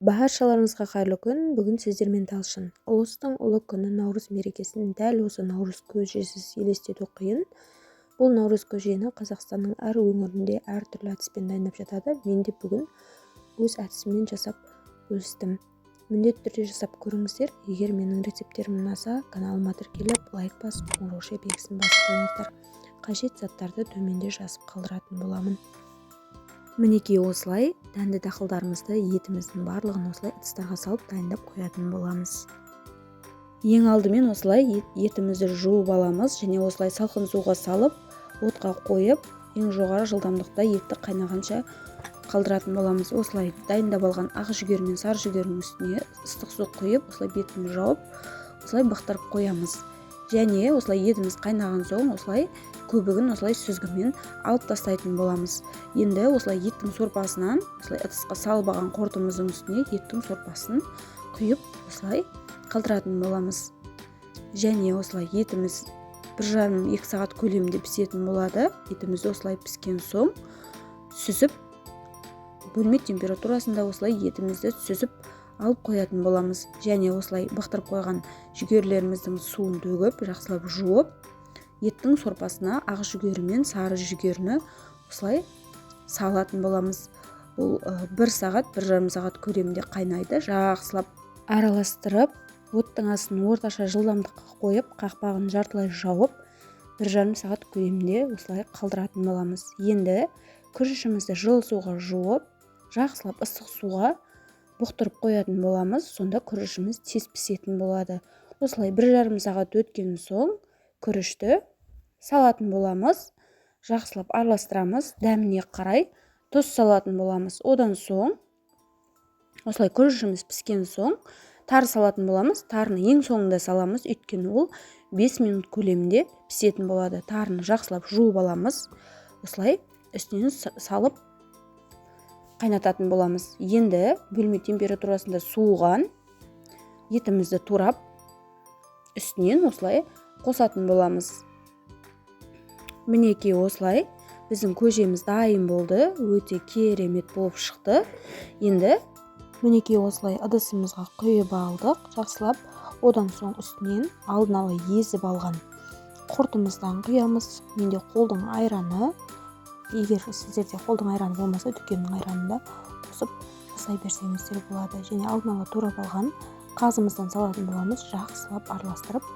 Баршаларыңызға қайырлы күн. Бүгін сіздермен талшын. Ұлыстың ұлы күні наурыз мерекесін дәл осы наурыз көжесіз елестету қиын. Бұл наурыз көжені Қазақстанның әр өңірінде әртүрлі әдіспен дайындап жатады. Мен де бүгін өз әдісіммен жасап бөлістім. Міндетті түрде жасап көріңіздер. Егер менің рецепттерім ұнаса, каналыма тіркеліп, лайк басып, қоңырау белгісін басып қойыңыздар. Қажет заттарды төменде жазып қалдыратын боламын. Мінекей осылай дәнді дақылдарымызды, етіміздің барлығын осылай ыдыстарға салып дайындап қоятын боламыз. Ең алдымен осылай етімізді жуып аламыз және осылай салқын суға салып, отқа қойып, ең жоғары жылдамдықта етті қайнағанша қалдыратын боламыз. Осылай дайындап алған ақ жүгері мен сары жүгерінің үстіне ыстық су құйып, осылай бетін жауып, осылай бақтырып қоямыз. Және осылай етіміз қайнаған соң осылай көбігін осылай сүзгімен алып тастайтын боламыз. Енді осылай еттің сорпасынан осылай ыдысқа салып алған қортымыздың үстіне еттің сорпасын құйып осылай қалдыратын боламыз. Және осылай етіміз 1,5-2 сағат көлемінде пісетін болады. Етімізді осылай піскен соң сүзіп, бөлме температурасында осылай етімізді сүзіп алып қоятын боламыз. Және осылай бақтырып қойған жүгерлеріміздің суын төгіп, жақсылап жуып, еттің сорпасына ақ жүгері мен сары жүгеріні осылай салатын боламыз. Бұл 1 сағат, 1,5 сағат көлемінде қайнайды. Жақсылап араластырып, оттың астын орташа жылдамдыққа қойып, қақпағын жартылай жауып, 1,5 сағат көлемінде осылай қалдыратын боламыз. Енді күрішімізді жылы суға жуып, жақсылап ыстық суға бұқтырып қоятын боламыз. Сонда күрішіміз тез пісетін болады. Осылай 1,5 сағат өткен соң күрішті салатын боламыз. Жақсылап араластырамыз. Дәміне қарай тұз салатын боламыз. Одан соң осылай күрішіміз піскен соң тары салатын боламыз. Тарыны ең соңында саламыз, өйткені ол 5 минут көлемінде пісетін болады. Тарыны жақсылап жуып аламыз. Осылай үстінен салып қайнататын боламыз. Енді бөлме температурасында суыған етімізді турап үстінен осылай қосатын боламыз. Мінекей осылай біздің көжеміз дайын болды. Өте керемет болып шықты. Енді мінекей осылай ыдысымызға құйып алдық. Жақсылап одан соң үстінен алдын ала езіп алған құртымыздан құямыз. Менде қолдың айраны. Егер сіздерде қолдың айраны болмаса, дүкеннің айранында қосып жасай берсеңіздер болады. Және алдын ала турап алған қазымыздан салатын боламыз. Жақсылап араластырып,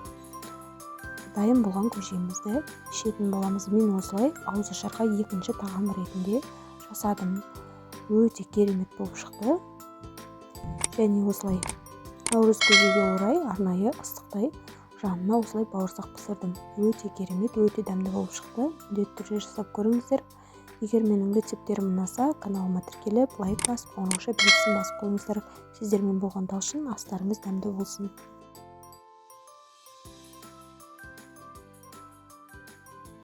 дайын болған көжемізді ішетін боламыз. Мен осылай ауызашарға екінші тағам ретінде жасадым. Өте керемет болып шықты. Және осылай наурыз көжеге орай арнайы ыстықтай жанына осылай бауырсақ пісірдім. Өте керемет, өте дәмді болып шықты. Міндетті түрде жасап көріңіздер. Егер менің рецепттерім ұнаса, каналыма тіркеліп, лайк басып, қоңырау белгісін басып қойыңыздар. Сіздермен болған талшын, астарыңыз дәмді болсын.